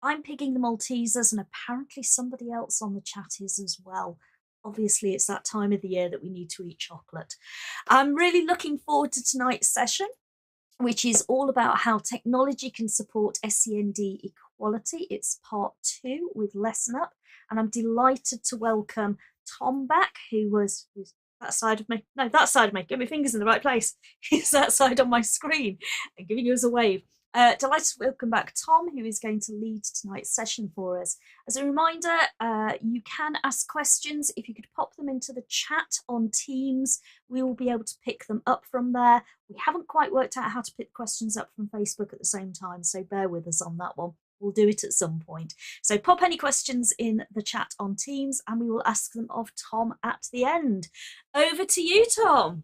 I'm picking the Maltesers, and apparently somebody else on the chat is as well. Obviously, it's that time of the year that we need to eat chocolate. I'm really looking forward to tonight's session, which is all about how technology can support SEND equality. It's part 2 with LessonUp, and I'm delighted to welcome Tom back, who's that side of me. No, that side of me. Get my fingers in the right place. He's that side on my screen and giving us a wave. Delighted to welcome back Tom, who is going to lead tonight's session for us. As a reminder, you can ask questions. If you could pop them into the chat on Teams, we will be able to pick them up from there. We haven't quite worked out how to pick questions up from Facebook at the same time, so bear with us on that one. We'll do it at some point. So pop any questions in the chat on Teams and we will ask them of Tom at the end. Over to you, Tom.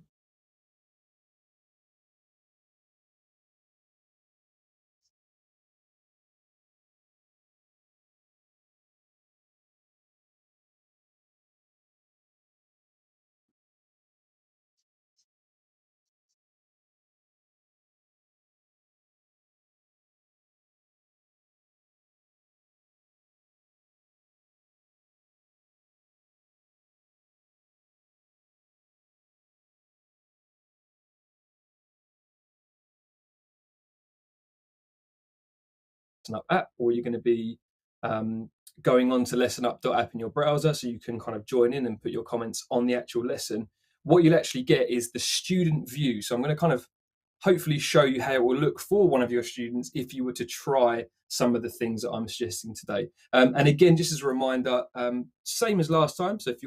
LessonUp app, or you're going to be going on to LessonUp.app in your browser, so you can kind of join in and put your comments on the actual lesson. What you'll actually get is the student view. So I'm going to kind of hopefully show you how it will look for one of your students if you were to try some of the things that I'm suggesting today. And again, just as a reminder, same as last time. So if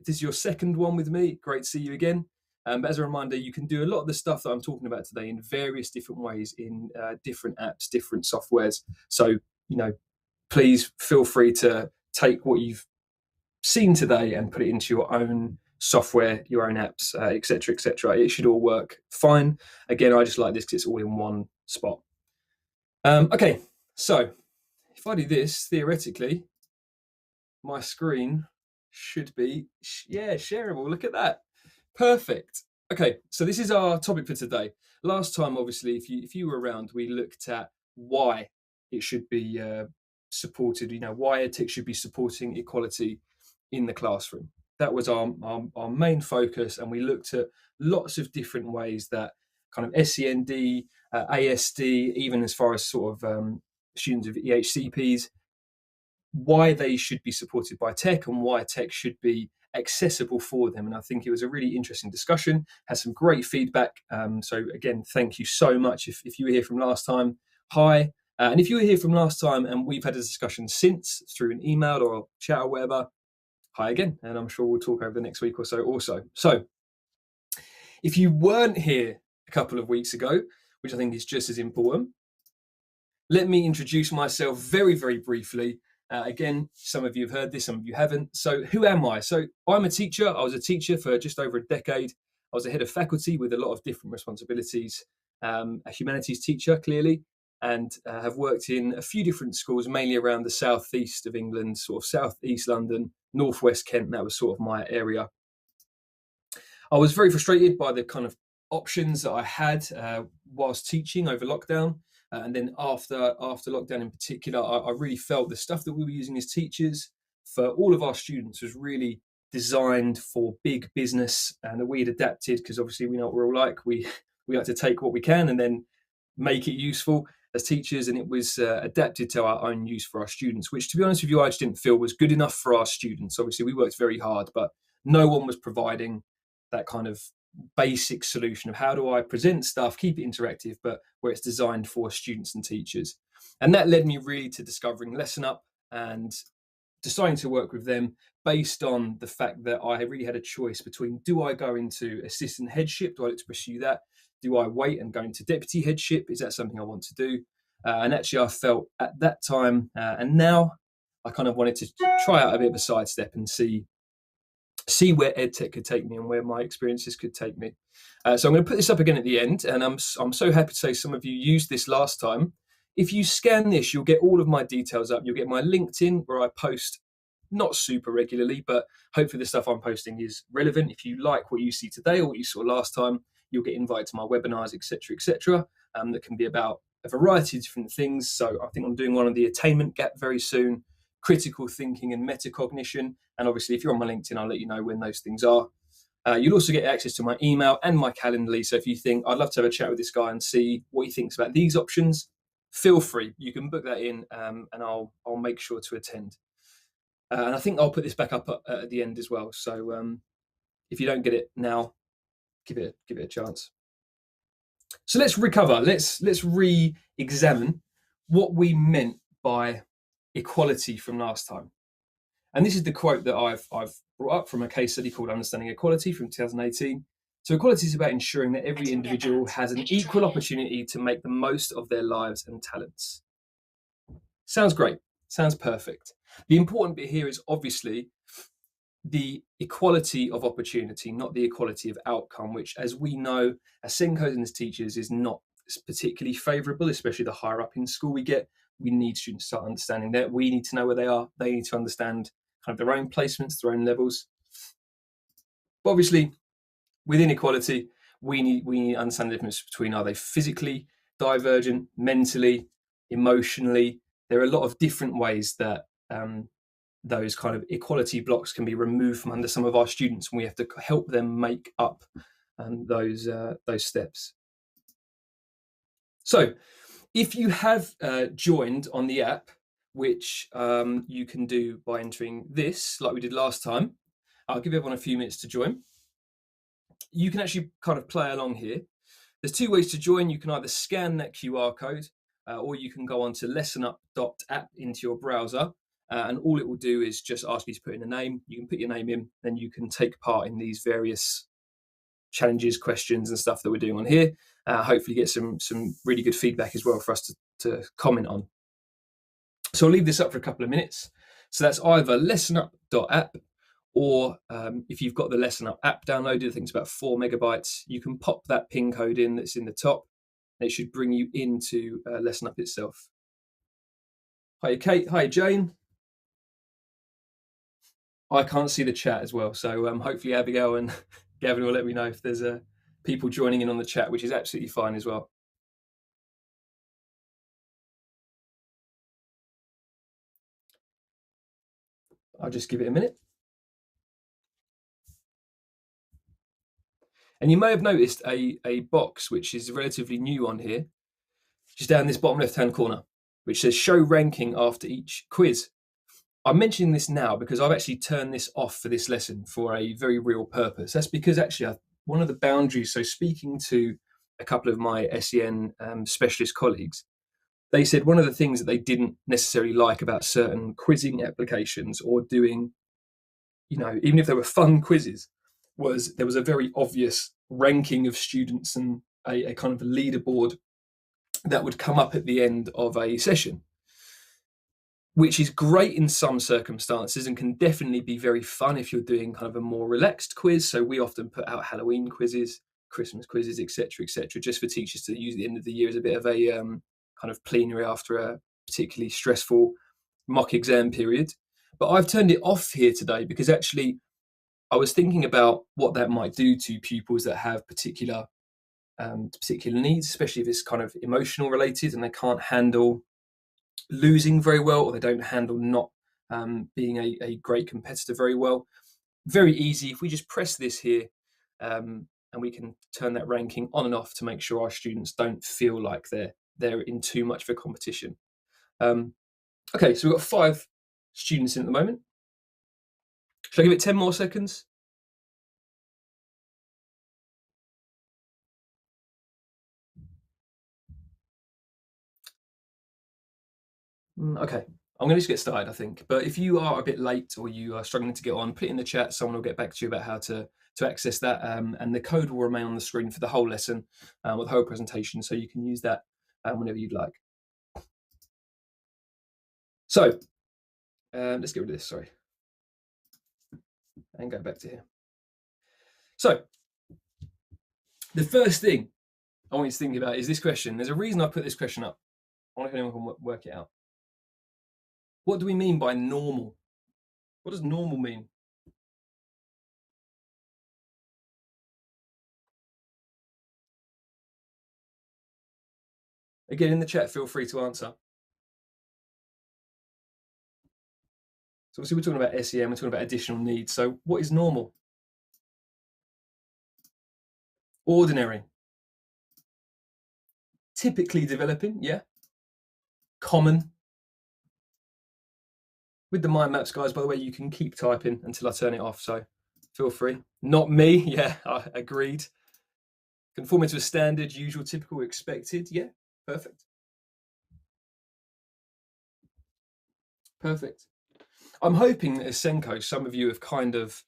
this is your second one with me, great to see you again. But as a reminder, you can do a lot of the stuff that I'm talking about today in various different ways in different apps, different softwares. So, please feel free to take what you've seen today and put it into your own software, your own apps, etc., etc. It should all work fine. Again, I just like this because it's all in one spot. Okay, so if I do this, theoretically, my screen should be, shareable. Look at that. Perfect. Okay, so this is our topic for today. Last time, obviously, if you were around, we looked at why it should be supported, why EdTech should be supporting equality in the classroom. That was our main focus, and we looked at lots of different ways that kind of SEND, ASD, even as far as sort of students of EHCPs, why they should be supported by tech and why tech should be accessible for them. And I think it was a really interesting discussion, had some great feedback. So again, thank you so much. If you were here from last time, hi. And if you were here from last time and we've had a discussion since through an email or a chat or whatever, hi again. And I'm sure we'll talk over the next week or so also. So if you weren't here a couple of weeks ago, which I think is just as important, let me introduce myself very, very briefly. Again, some of you have heard this, some of you haven't. So who am I? So I'm a teacher. I was a teacher for just over a decade. I was a head of faculty with a lot of different responsibilities, a humanities teacher, clearly, and have worked in a few different schools, mainly around the southeast of England, sort of southeast London, northwest Kent. That was sort of my area. I was very frustrated by the kind of options that I had whilst teaching over lockdown. And then after lockdown in particular, I really felt the stuff that we were using as teachers for all of our students was really designed for big business, and that we had adapted because obviously we know what we're all like. We like to take what we can and then make it useful as teachers, and it was adapted to our own use for our students, which, to be honest with you, I just didn't feel was good enough for our students. Obviously, we worked very hard, but no one was providing that kind of basic solution of how do I present stuff, keep it interactive, but where it's designed for students and teachers. And that led me really to discovering LessonUp and deciding to work with them based on the fact that I really had a choice between, do I go into assistant headship? Do I look to pursue that? Do I wait and go into deputy headship? Is that something I want to do? And actually I felt at that time and now I kind of wanted to try out a bit of a sidestep and see where EdTech could take me and where my experiences could take me. So I'm going to put this up again at the end, and I'm so happy to say some of you used this last time. If you scan this, you'll get all of my details up. You'll get my LinkedIn, where I post not super regularly, but hopefully the stuff I'm posting is relevant. If you like what you see today or what you saw last time, you'll get invited to my webinars, etc., that can be about a variety of different things. So I think I'm doing one on the attainment gap very soon, critical thinking and metacognition. And obviously, if you're on my LinkedIn, I'll let you know when those things are. You'll also get access to my email and my Calendly. So if you think, I'd love to have a chat with this guy and see what he thinks about these options, feel free. You can book that in and I'll make sure to attend. And I think I'll put this back up at the end as well. So if you don't get it now, give it a chance. So let's recover. Let's re-examine what we meant by equality from last time. And this is the quote that I've brought up from a case study called Understanding Equality from 2018. So equality is about ensuring that every individual has an equal opportunity to make the most of their lives and talents. Sounds great. Sounds perfect. The important bit here is obviously the equality of opportunity, not the equality of outcome, which, as we know, as SENCOs and as teachers, is not particularly favourable, especially the higher up in school we get. We need students to start understanding that. We need to know where they are. They need to understand kind of their own placements, their own levels. But obviously, within equality, we need to understand the difference between, are they physically divergent, mentally, emotionally? There are a lot of different ways that those kind of equality blocks can be removed from under some of our students, and we have to help them make up those steps. So If you have joined on the app, which you can do by entering this, like we did last time, I'll give everyone a few minutes to join. You can actually kind of play along here. There's two ways to join. You can either scan that QR code or you can go on to LessonUp.app into your browser. And all it will do is just ask you to put in a name. You can put your name in, then you can take part in these various challenges, questions and stuff that we're doing on here. Hopefully get some really good feedback as well for us to comment on. So I'll leave this up for a couple of minutes. So that's either LessonUp.app or if you've got the LessonUp app downloaded, I think it's about 4 megabytes, you can pop that pin code in that's in the top. And it should bring you into LessonUp itself. Hi Kate, hi Jane. I can't see the chat as well, so hopefully Abigail and Gavin will let me know if there's people joining in on the chat, which is absolutely fine as well. I'll just give it a minute. And you may have noticed a box which is relatively new on here, just down this bottom left-hand corner, which says show ranking after each quiz. I'm mentioning this now because I've actually turned this off for this lesson for a very real purpose. That's because actually one of the boundaries, so speaking to a couple of my SEN specialist colleagues, they said one of the things that they didn't necessarily like about certain quizzing applications or doing, even if they were fun quizzes, was there was a very obvious ranking of students and a kind of a leaderboard that would come up at the end of a session, which is great in some circumstances and can definitely be very fun if you're doing kind of a more relaxed quiz. So we often put out Halloween quizzes, Christmas quizzes, etc., just for teachers to use at the end of the year as a bit of a kind of plenary after a particularly stressful mock exam period. But I've turned it off here today because actually I was thinking about what that might do to pupils that have particular needs, especially if it's kind of emotional related and they can't handle losing very well, or they don't handle not being a great competitor very well. Very easy if we just press this here and we can turn that ranking on and off to make sure our students don't feel like they're in too much of a competition. Okay, so we've got 5 students in at the moment. Should I give it 10 more seconds? Okay, I'm going to just get started, I think. But if you are a bit late or you are struggling to get on, put it in the chat. Someone will get back to you about how to access that. And the code will remain on the screen for the whole lesson or the whole presentation, so you can use that whenever you'd like. So let's get rid of this, sorry. And go back to here. So the first thing I want you to think about is this question. There's a reason I put this question up. I wonder if anyone can work it out. What do we mean by normal? What does normal mean? Again, in the chat, feel free to answer. So obviously we're talking about SEM, we're talking about additional needs. So what is normal? Ordinary. Typically developing, yeah. Common. With the mind maps, guys, by the way, you can keep typing until I turn it off, so feel free. Not me, yeah, I agreed. Conforming to a standard, usual, typical, expected, yeah, perfect. Perfect. I'm hoping that as SENCO, some of you have kind of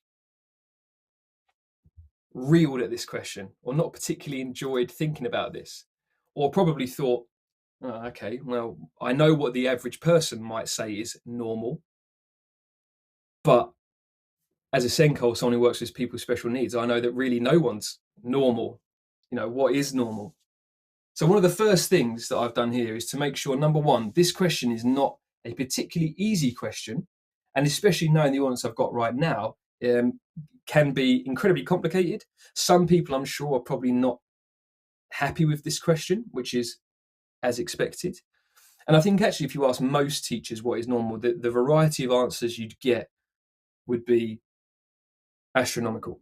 reeled at this question or not particularly enjoyed thinking about this, or probably thought, oh, okay, well, I know what the average person might say is normal, but as a SENCO, someone who works with people with special needs, I know that really no one's normal. What is normal? So one of the first things that I've done here is to make sure, number one, this question is not a particularly easy question, and especially knowing the audience I've got right now, can be incredibly complicated. Some people, I'm sure, are probably not happy with this question, which is as expected. And I think actually if you ask most teachers what is normal, the variety of answers you'd get would be astronomical.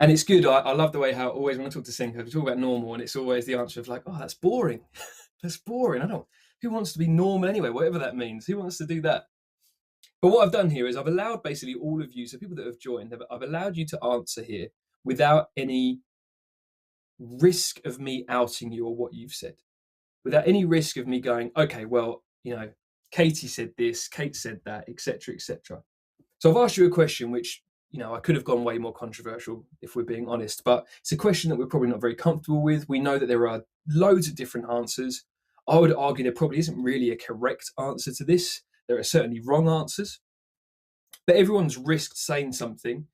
And it's good. I love the way how always when I talk to SENCO, we talk about normal, and it's always the answer of like, oh, that's boring. That's boring. Who wants to be normal anyway? Whatever that means. Who wants to do that? But what I've done here is I've allowed basically all of you, so people that have joined, I've allowed you to answer here without any risk of me outing you or what you've said, without any risk of me going, okay, well, Katie said this, Kate said that, etc., etc. So I've asked you a question which, I could have gone way more controversial if we're being honest, but it's a question that we're probably not very comfortable with. We know that there are loads of different answers. I would argue there probably isn't really a correct answer to this. There are certainly wrong answers, but everyone's risked saying something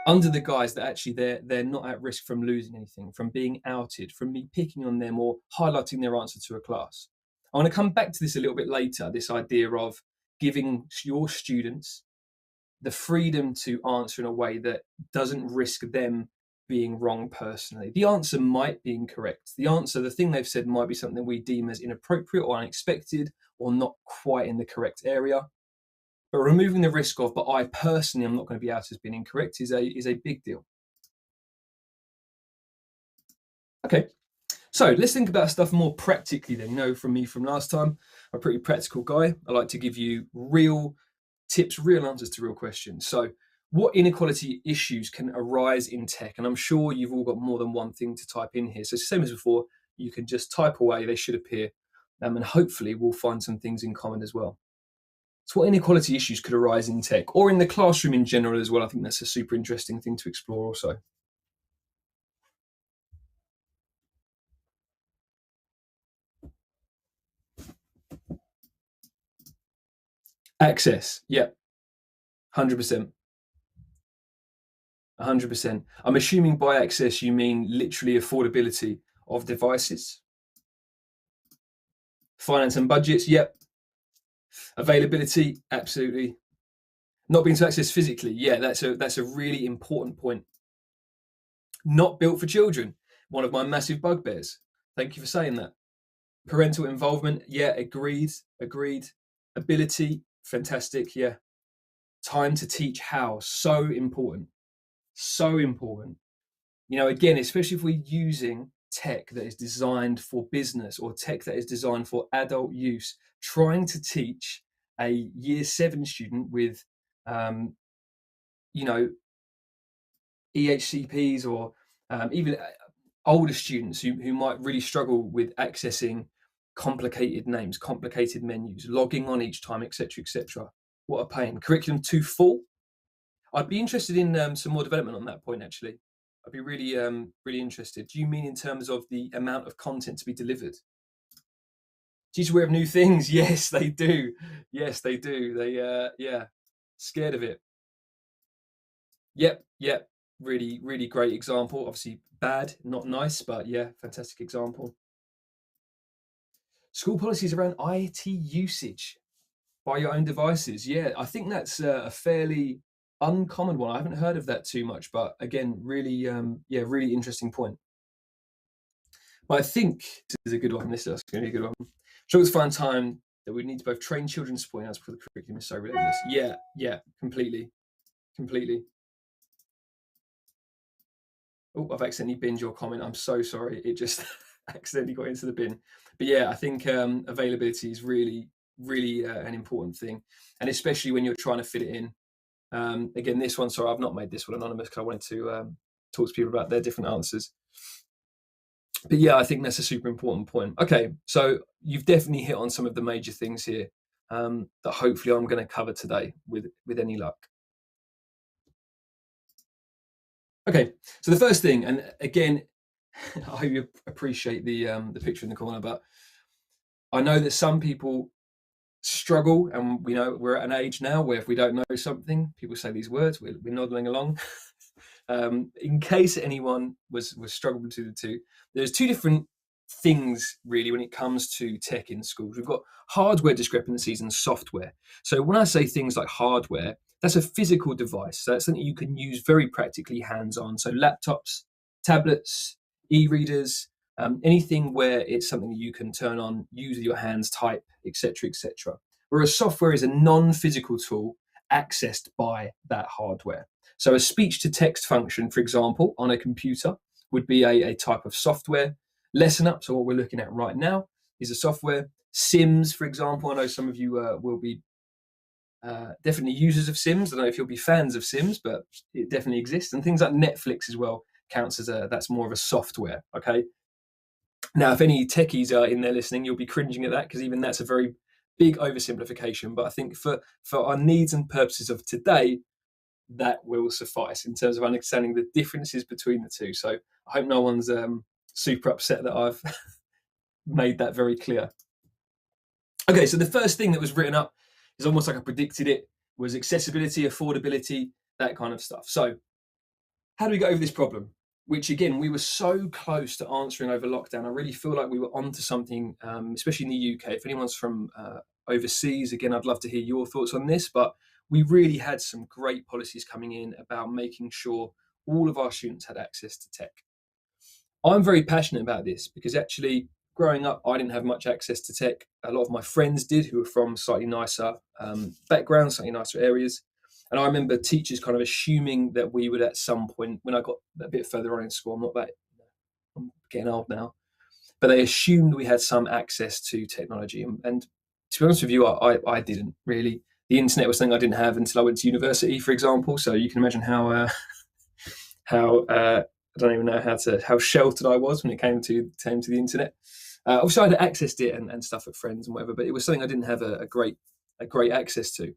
under the guise that actually they're not at risk from losing anything, from being outed, from me picking on them or highlighting their answer to a class. I want to come back to this a little bit later, this idea of giving your students the freedom to answer in a way that doesn't risk them being wrong personally. The answer might be incorrect. The thing they've said might be something we deem as inappropriate or unexpected or not quite in the correct area. But removing the risk of, but I personally am not going to be out as being incorrect is a big deal. Okay, so let's think about stuff more practically then. From me from last time, I'm a pretty practical guy. I like to give you real tips, real answers to real questions. So what inequality issues can arise in tech? And I'm sure you've all got more than one thing to type in here. So same as before, you can just type away, they should appear. And hopefully we'll find some things in common as well. So what inequality issues could arise in tech or in the classroom in general as well? I think that's a super interesting thing to explore also. Access, yeah, 100%. 100%. I'm assuming by access you mean literally affordability of devices. Finance and budgets, yep. Availability, absolutely. Not being able to access physically, yeah, that's a really important point. Not built for children, one of my massive bugbears. Thank you for saying that. Parental involvement, yeah, agreed. Ability, fantastic, yeah. Time to teach how, so important. Again, especially if we're using tech that is designed for business or tech that is designed for adult use, trying to teach a year 7 student with EHCPs or even older students who might really struggle with accessing complicated names, complicated menus, logging on each time, etc. What a pain. Curriculum too full. I'd be interested in some more development on that point, actually. I'd be really interested. Do you mean in terms of the amount of content to be delivered? Teachers aware of new things? Yes, they do. They, scared of it. Yep. Really great example. Obviously bad, not nice, but yeah, fantastic example. School policies around IT usage by your own devices. Yeah, I think that's a fairly uncommon one. I haven't heard of that too much, but again, really interesting point. But I think this is a good one. This is going to be a good one. Struggle to find time that we need to both train children and support us before the curriculum is so relentless. Yeah, completely. Oh, I've accidentally binned your comment. I'm so sorry. It just accidentally got into the bin. But yeah, I think availability is really an important thing, and especially when you're trying to fit it in. Again, this one, sorry, I've not made this one anonymous because I wanted to talk to people about their different answers. But yeah, I think that's a super important point. Okay, so you've definitely hit on some of the major things here that hopefully I'm going to cover today with any luck. Okay, so the first thing, and again, I hope you appreciate the picture in the corner, but I know that some people struggle, and we're at an age now where if we don't know something, people say these words, we're nodding along. In case anyone was struggling between the two, there's two different things really when it comes to tech in schools. We've got hardware discrepancies and software. So when I say things like hardware, that's a physical device. So that's something you can use very practically hands-on. So laptops, tablets, e-readers, anything where it's something that you can turn on, use with your hands, type, etc. Whereas software is a non-physical tool accessed by that hardware. So a speech-to-text function, for example, on a computer would be a type of software. LessonUp, so what we're looking at right now, is a software. Sims, for example, I know some of you will be definitely users of Sims. I don't know if you'll be fans of Sims, but it definitely exists. And things like Netflix as well counts as that's more of a software. Okay. Now, if any techies are in there listening, you'll be cringing at that, because even that's a very big oversimplification. But I think for our needs and purposes of today, that will suffice in terms of understanding the differences between the two. So I hope no one's super upset that I've made that very clear. Okay, so the first thing that was written up is almost like I predicted it, was accessibility, affordability, that kind of stuff. So how do we get over this problem? Which, again, we were so close to answering over lockdown. I really feel like we were onto something, especially in the UK. If anyone's from overseas, again, I'd love to hear your thoughts on this. But we really had some great policies coming in about making sure all of our students had access to tech. I'm very passionate about this because actually, growing up, I didn't have much access to tech. A lot of my friends did, who were from slightly nicer backgrounds, slightly nicer areas. And I remember teachers kind of assuming that we would at some point, when I got a bit further on in school, I'm getting old now, but they assumed we had some access to technology. And to be honest with you, I didn't really. The internet was something I didn't have until I went to university, for example. So you can imagine how I don't even know how sheltered I was when it came to the internet. Obviously, I had access to it and stuff at friends and whatever, but it was something I didn't have a great access to.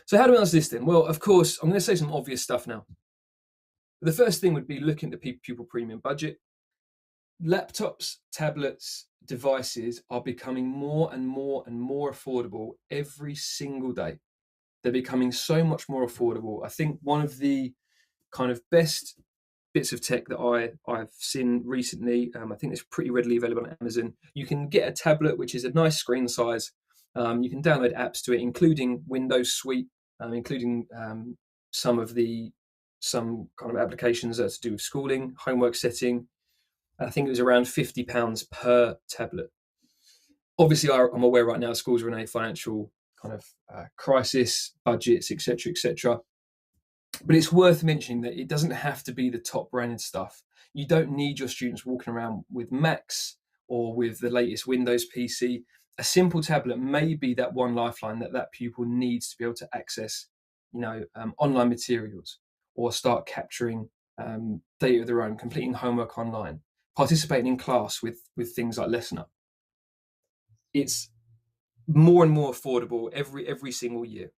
So how do we answer this then? Well, of course, I'm going to say some obvious stuff now. The first thing would be looking at the pupil premium budget. Laptops, tablets, devices are becoming more and more and more affordable every single day. They're becoming so much more affordable. I think one of the kind of best bits of tech that I've seen recently, I think it's pretty readily available on Amazon. You can get a tablet, which is a nice screen size. You can download apps to it, including Windows Suite, including some kind of applications that are to do with schooling, homework setting. I think it was around £50 per tablet. Obviously, I'm aware right now schools are in a financial kind of crisis, budgets, etc., etc. But it's worth mentioning that it doesn't have to be the top branded stuff. You don't need your students walking around with Macs or with the latest Windows PC. A simple tablet may be that one lifeline that pupil needs to be able to access, online materials, or start capturing data of their own, completing homework online, participating in class with things like LessonUp. It's more and more affordable every single year.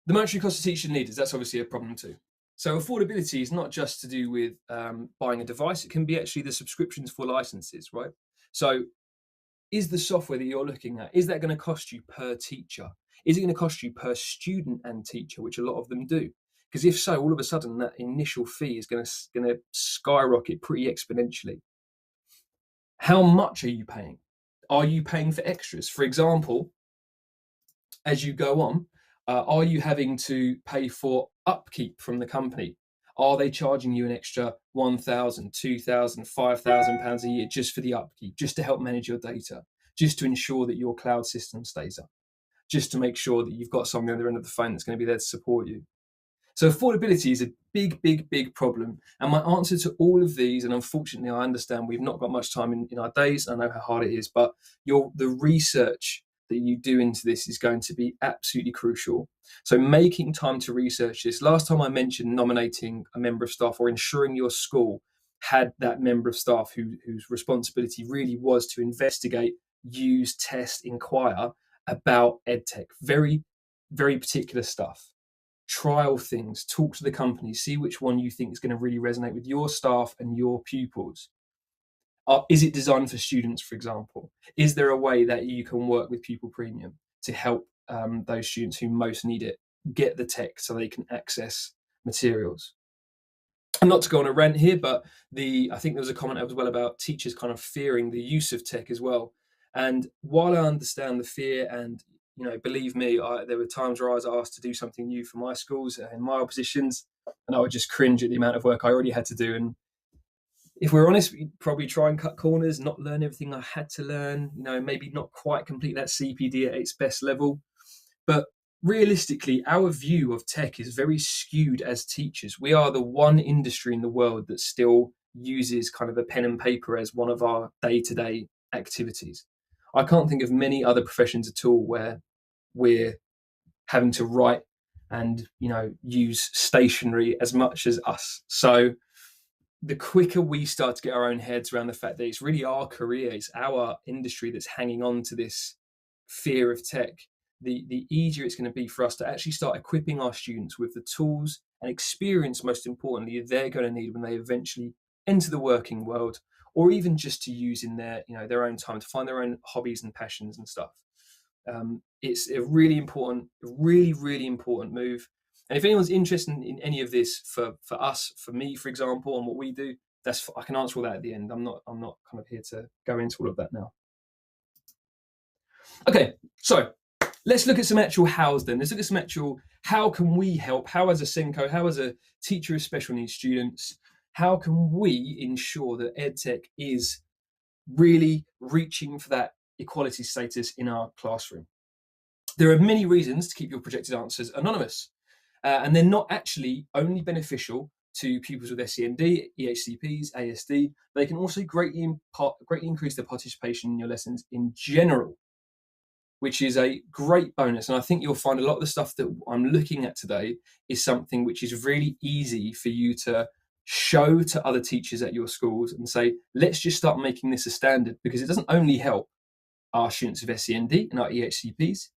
The monetary cost of teaching leaders, that's obviously a problem too. So affordability is not just to do with buying a device. It can be actually the subscriptions for licenses, right? So is the software that you're looking at, is that going to cost you per teacher? Is it going to cost you per student and teacher, which a lot of them do? Because if so, all of a sudden that initial fee is going to skyrocket pretty exponentially. How much are you paying? Are you paying for extras? For example, as you go on, are you having to pay for upkeep from the company? Are they charging you an extra £1,000, £2,000, £5,000 a year just for the upkeep, just to help manage your data, just to ensure that your cloud system stays up, just to make sure that you've got someone on the other end of the phone that's going to be there to support you? So affordability is a big, big, big problem. And my answer to all of these, and unfortunately, I understand we've not got much time in our days. I know how hard it is, but the research that you do into this is going to be absolutely crucial. So making time to research this. Last time I mentioned nominating a member of staff or ensuring your school had that member of staff whose responsibility really was to investigate, use, test, inquire about EdTech. Very, very particular stuff. Trial things, talk to the company, see which one you think is going to really resonate with your staff and your pupils. Is it designed for students, for example? Is there a way that you can work with Pupil Premium to help those students who most need it get the tech so they can access materials? And not to go on a rant here, but I think there was a comment as well about teachers kind of fearing the use of tech as well. And while I understand the fear, and believe me, there were times where I was asked to do something new for my schools in my positions, and I would just cringe at the amount of work I already had to do. And if we're honest, we'd probably try and cut corners, not learn everything I had to learn, maybe not quite complete that CPD at its best level. But realistically, our view of tech is very skewed as teachers. We are the one industry in the world that still uses kind of a pen and paper as one of our day-to-day activities. I can't think of many other professions at all where we're having to write and use stationery as much as us. So the quicker we start to get our own heads around the fact that it's really our career, it's our industry that's hanging on to this fear of tech, the easier it's going to be for us to actually start equipping our students with the tools and experience, most importantly, they're going to need when they eventually enter the working world, or even just to use in their own time to find their own hobbies and passions and stuff. It's a really important, really important move. And if anyone's interested in any of this, for us, for me, for example, and what we do, I can answer all that at the end. I'm not kind of here to go into all of that now. Okay, so let's look at some actual hows then. Let's look at some actual, how can we help? How as a SENCO, how as a teacher of special needs students, how can we ensure that EdTech is really reaching for that equality status in our classroom? There are many reasons to keep your projected answers anonymous, and they're not actually only beneficial to pupils with SEND, EHCPs, ASD. They can also greatly increase their participation in your lessons in general, which is a great bonus. And I think you'll find a lot of the stuff that I'm looking at today is something which is really easy for you to show to other teachers at your schools and say, let's just start making this a standard, because it doesn't only help our students with SEND and our EHCPs,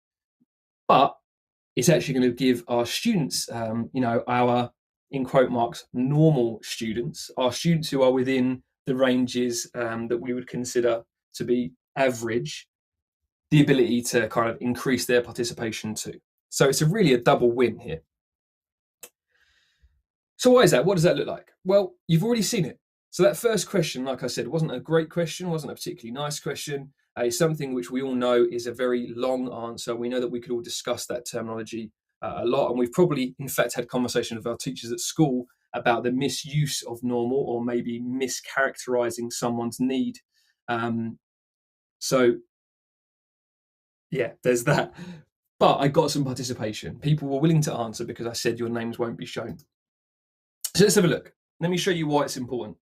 but it's actually going to give our students, our, in quote marks, normal students, our students who are within the ranges that we would consider to be average, the ability to kind of increase their participation too. So it's really a double win here. So why is that? What does that look like? Well, you've already seen it. So that first question, like I said, wasn't a great question, wasn't a particularly nice question. It's something which we all know is a very long answer. We know that we could all discuss that terminology a lot, and we've probably, in fact, had conversations with our teachers at school about the misuse of normal, or maybe mischaracterizing someone's need. So yeah, there's that. But I got some participation. People were willing to answer because I said your names won't be shown. So let's have a look. Let me show you why it's important.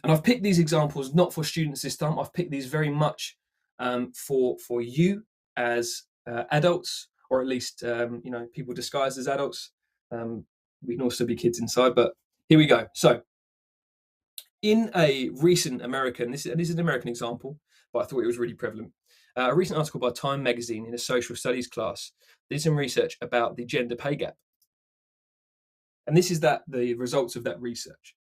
And I've picked these examples not for students this time. I've picked these very much for you as adults, or at least people disguised as adults. We can also be kids inside, but here we go. So in a recent American, this is an American example, but I thought it was really prevalent. A recent article by Time magazine in a social studies class did some research about the gender pay gap. And this is the results of that research.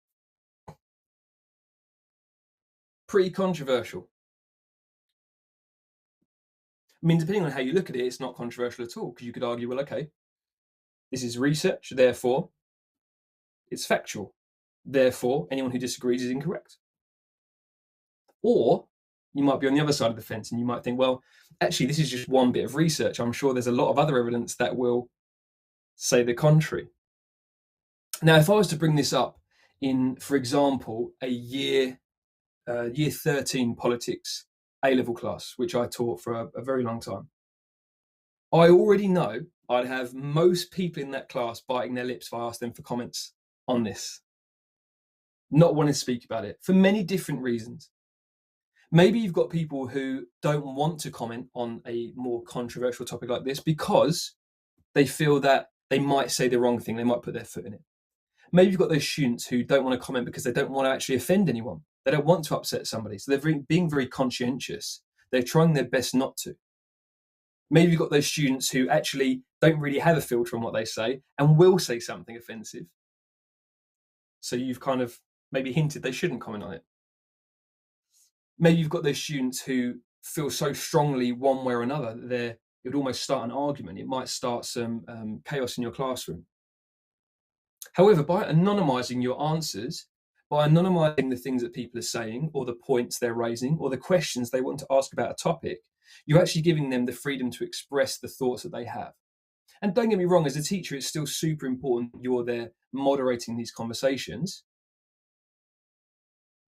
Pretty controversial. I mean, depending on how you look at it, it's not controversial at all, because you could argue, well, okay, this is research, therefore it's factual. Therefore, anyone who disagrees is incorrect. Or you might be on the other side of the fence and you might think, well, actually, this is just one bit of research. I'm sure there's a lot of other evidence that will say the contrary. Now, if I was to bring this up in, for example, a year 13 politics A-level class, which I taught for a very long time, I already know I'd have most people in that class biting their lips if I asked them for comments on this, not wanting to speak about it for many different reasons. Maybe you've got people who don't want to comment on a more controversial topic like this because they feel that they might say the wrong thing, they might put their foot in it. Maybe you've got those students who don't want to comment because they don't want to actually offend anyone. They don't want to upset somebody. So they're being very conscientious. They're trying their best not to. Maybe you've got those students who actually don't really have a filter on what they say and will say something offensive. So you've kind of maybe hinted they shouldn't comment on it. Maybe you've got those students who feel so strongly one way or another that it would almost start an argument. It might start some chaos in your classroom. However, by anonymizing your answers, by anonymizing the things that people are saying, or the points they're raising, or the questions they want to ask about a topic, you're actually giving them the freedom to express the thoughts that they have. And don't get me wrong, as a teacher, it's still super important that you're there moderating these conversations.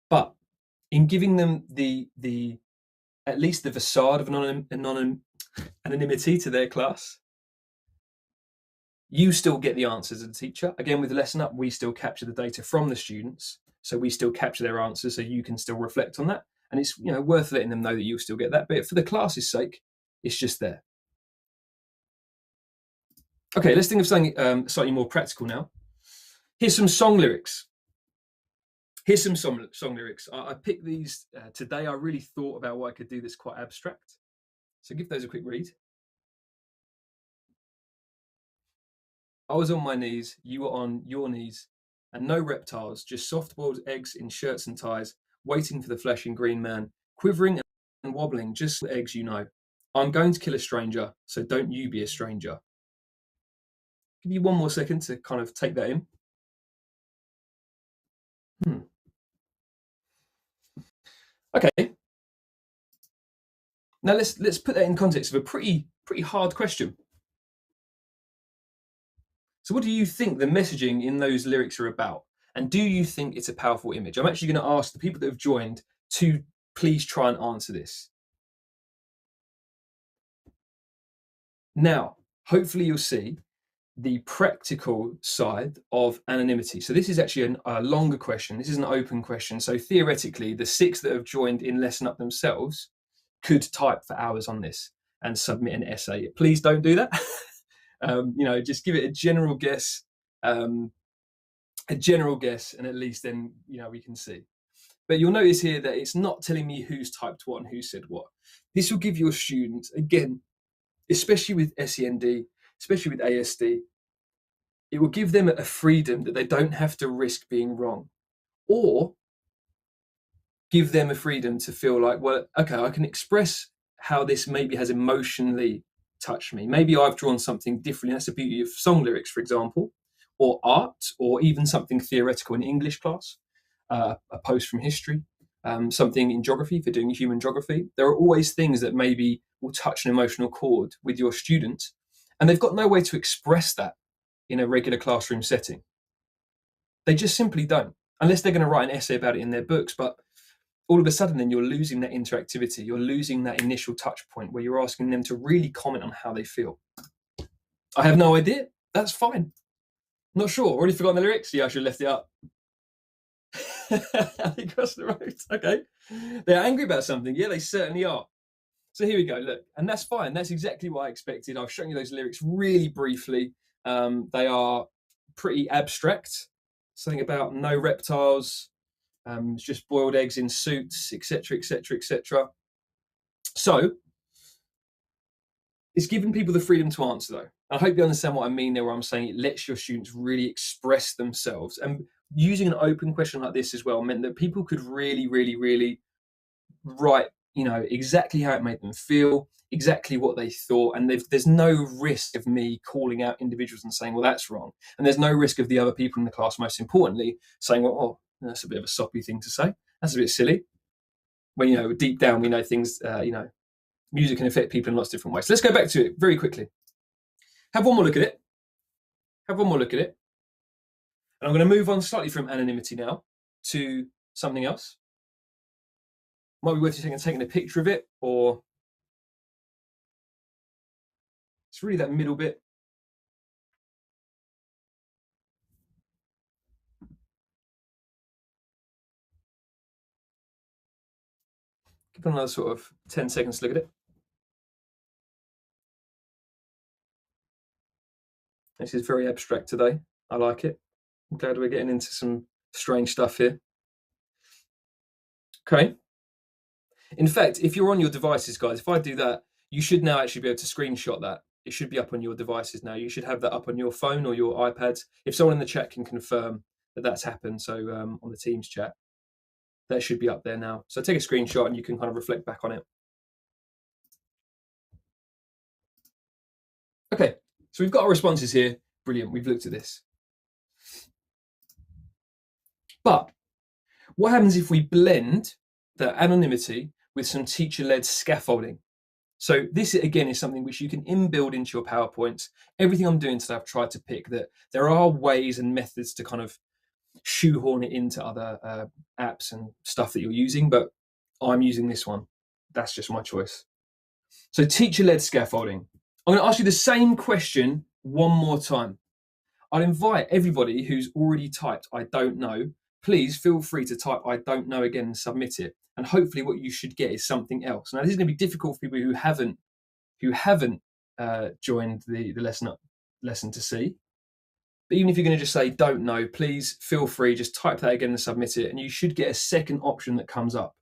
But in giving them the at least the facade of anonymity to their class, You still get the answers as a teacher. Again, with LessonUp, we still capture the data from the students. So we still capture their answers so you can still reflect on that. And it's worth letting them know that you'll still get that. But for the class's sake, it's just there. Okay, let's think of something slightly more practical now. Here's some song lyrics. Here's some song lyrics. I picked these today. I really thought about what I could do that's quite abstract. So give those a quick read. I was on my knees, you were on your knees, and no reptiles, just soft-boiled eggs in shirts and ties, waiting for the flashing green man, quivering and wobbling, just the eggs you know. I'm going to kill a stranger, so don't you be a stranger. Give you one more second to kind of take that in. Okay. Now let's put that in context of a pretty hard question. So what do you think the messaging in those lyrics are about? And do you think it's a powerful image? I'm actually going to ask the people that have joined to please try and answer this. Now, hopefully you'll see the practical side of anonymity. So this is actually a longer question. This is an open question. So theoretically, the 6 that have joined in LessonUp themselves could type for hours on this and submit an essay. Please don't do that. Just give it a general guess, and at least then we can see. But you'll notice here that it's not telling me who's typed what and who said what. This will give your students, again, especially with SEND, especially with ASD, it will give them a freedom that they don't have to risk being wrong, or give them a freedom to feel like, well, okay, I can express how this maybe has emotionally touched me. Maybe I've drawn something differently. That's the beauty of song lyrics, for example, or art, or even something theoretical in English class, a post from history, something in geography, for doing human geography. There are always things that maybe will touch an emotional chord with your student, and they've got no way to express that in a regular classroom setting. They just simply don't, unless they're going to write an essay about it in their books. But all of a sudden, then you're losing that interactivity. You're losing that initial touch point where you're asking them to really comment on how they feel. I have no idea. That's fine. Not sure. Already forgotten the lyrics? Yeah, I should have left it up. Across the road. Okay. They're angry about something. Yeah, they certainly are. So here we go. Look, and that's fine. That's exactly what I expected. I've shown you those lyrics really briefly. They are pretty abstract. Something about no reptiles, just boiled eggs in suits, etc., etc., etc. So it's giving people the freedom to answer, though. I hope you understand what I mean there, where I'm saying it lets your students really express themselves. And using an open question like this as well meant that people could really, really, really write, exactly how it made them feel, exactly what they thought. And there's no risk of me calling out individuals and saying, well, that's wrong. And there's no risk of the other people in the class, most importantly, saying, well, oh, that's a bit of a soppy thing to say. That's a bit silly. When, deep down, we know things, music can affect people in lots of different ways. So let's go back to it very quickly. Have one more look at it. And I'm going to move on slightly from anonymity now to something else. Might be worth you taking a picture of it, or it's really that middle bit. Give it another sort of 10 seconds to look at it. This is very abstract today. I like it. I'm glad we're getting into some strange stuff here. Okay. In fact, if you're on your devices, guys, if I do that, you should now actually be able to screenshot that. It should be up on your devices now. You should have that up on your phone or your iPads. If someone in the chat can confirm that that's happened, so on the Teams chat, that should be up there now. So take a screenshot and you can kind of reflect back on it. Okay, so we've got our responses here. Brilliant, we've looked at this. But what happens if we blend the anonymity with some teacher-led scaffolding? So this, again, is something which you can inbuild into your PowerPoints. Everything I'm doing today, I've tried to pick that there are ways and methods to kind of shoehorn it into other apps and stuff that you're using, but I'm using this one. That's just my choice. So teacher-led scaffolding. I'm going to ask you the same question one more time. I'd invite everybody who's already typed "I don't know," please feel free to type "I don't know" again and submit it. And hopefully what you should get is something else. Now, this is going to be difficult for people who haven't joined the lesson to see. But even if you're going to just say "don't know," please feel free, just type that again and submit it, and you should get a second option that comes up.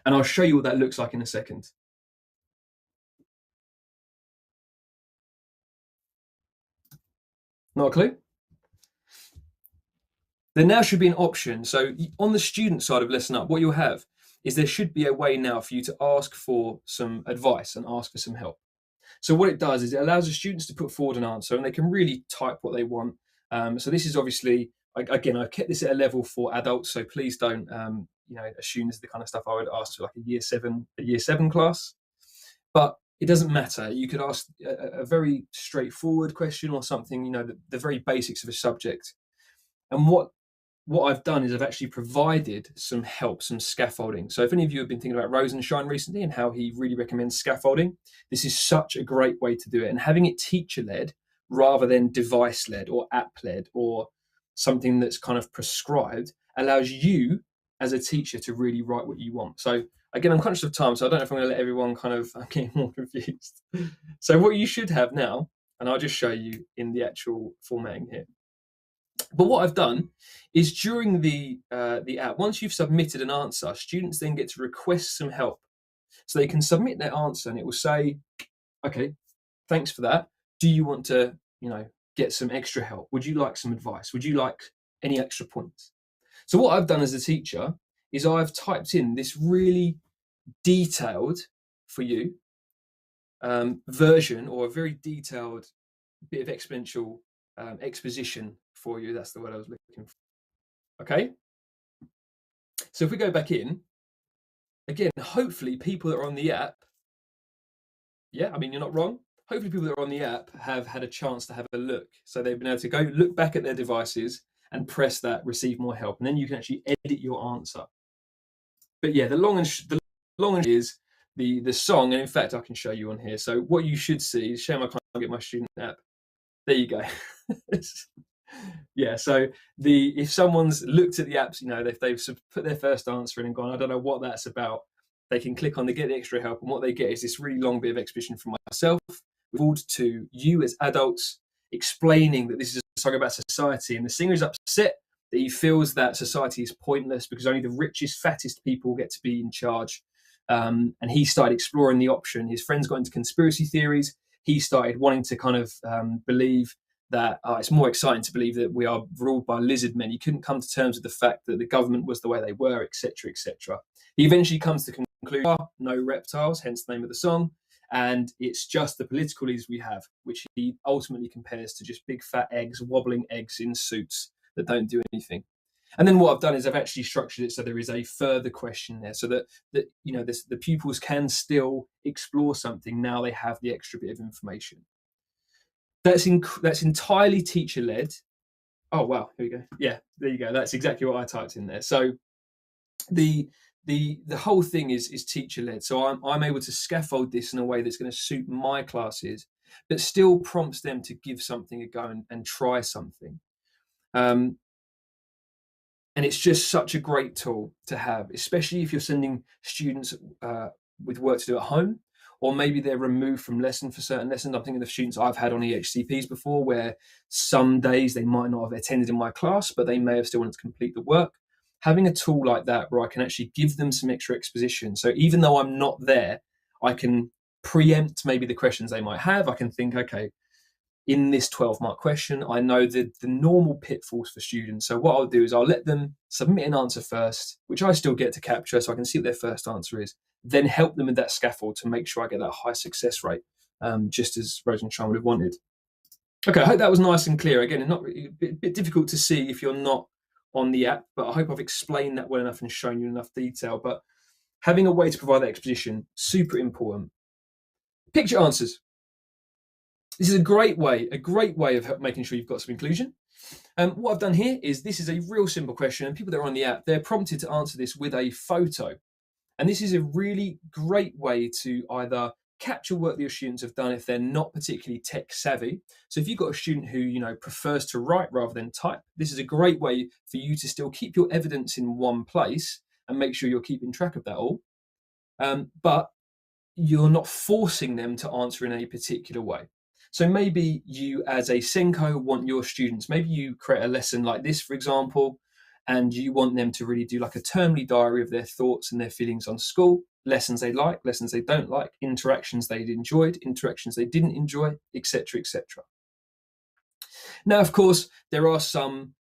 And I'll show you what that looks like in a second. Not a clue? There now should be an option. So on the student side of LessonUp, what you'll have is there should be a way now for you to ask for some advice and ask for some help. So what it does is it allows the students to put forward an answer, and they can really type what they want. So this is obviously, again, I've kept this at a level for adults, so please don't assume this is the kind of stuff I would ask to like a year seven class. But it doesn't matter. You could ask a very straightforward question or something, the very basics of a subject. And what I've done is I've actually provided some help, some scaffolding. So if any of you have been thinking about Rosenshine recently and how he really recommends scaffolding, this is such a great way to do it. And having it teacher-led rather than device-led or app-led or something that's kind of prescribed allows you as a teacher to really write what you want. So again, I'm conscious of time, so I don't know if I'm going to let everyone I'm getting more confused. So what you should have now, and I'll just show you in the actual formatting here. But what I've done is during the app, once you've submitted an answer, students then get to request some help. So they can submit their answer and it will say, okay, thanks for that. Do you want to, get some extra help? Would you like some advice? Would you like any extra points? So what I've done as a teacher is I've typed in this really detailed for you version, or a very detailed bit of exponential exposition for you. That's the word I was looking for. Okay. So if we go back in, again, hopefully people that are on the app, you're not wrong. Hopefully people that are on the app have had a chance to have a look. So they've been able to go look back at their devices and press that receive more help. And then you can actually edit your answer. But yeah, the long and is the song. And in fact, I can show you on here. So what you should see, shame I can't get my student app. There you go. Yeah, so if someone's looked at the apps, if they've put their first answer in and gone, I don't know what that's about, they can click on the get extra help, and what they get is this really long bit of exposition from myself, forward to you as adults, explaining that this is a song about society, and the singer is upset that he feels that society is pointless because only the richest, fattest people get to be in charge. And he started exploring the option. His friends got into conspiracy theories. He started wanting to kind of believe that it's more exciting to believe that we are ruled by lizard men. He couldn't come to terms with the fact that the government was the way they were, etc., etc. He eventually comes to the conclusion, no reptiles, hence the name of the song, and it's just the political leaders we have, which he ultimately compares to just big fat eggs, wobbling eggs in suits that don't do anything. And then what I've done is I've actually structured it so there is a further question there, so that the pupils can still explore something now they have the extra bit of information. That's entirely teacher-led. Oh wow, here we go. Yeah, there you go. That's exactly what I typed in there. So the whole thing is teacher-led. So I'm able to scaffold this in a way that's going to suit my classes, but still prompts them to give something a go and try something. And it's just such a great tool to have, especially if you're sending students with work to do at home, or maybe they're removed from lesson for certain lessons. I'm thinking of students I've had on EHCPs before, where some days they might not have attended in my class, but they may have still wanted to complete the work. Having a tool like that where I can actually give them some extra exposition. So even though I'm not there, I can preempt maybe the questions they might have. I can think, okay, in this 12-mark question, I know the normal pitfalls for students. So what I'll do is I'll let them submit an answer first, which I still get to capture so I can see what their first answer is, then help them with that scaffold to make sure I get that high success rate, just as Rosenshine would have wanted. Okay, I hope that was nice and clear. Again, not a bit difficult to see if you're not on the app, but I hope I've explained that well enough and shown you enough detail. But having a way to provide that exposition, super important. Picture answers. This is a great way of making sure you've got some inclusion. What I've done here is this is a real simple question, and people that are on the app, they're prompted to answer this with a photo. And this is a really great way to either capture work that your students have done if they're not particularly tech savvy. So if you've got a student who, you know, prefers to write rather than type, this is a great way for you to still keep your evidence in one place and make sure you're keeping track of that all. But you're not forcing them to answer in a particular way. So maybe you as a SENCO want your students, maybe you create a lesson like this, for example, and you want them to really do like a termly diary of their thoughts and their feelings on school, lessons they like, lessons they don't like, interactions they enjoyed, interactions they didn't enjoy, etc., etc. Now, of course, there are some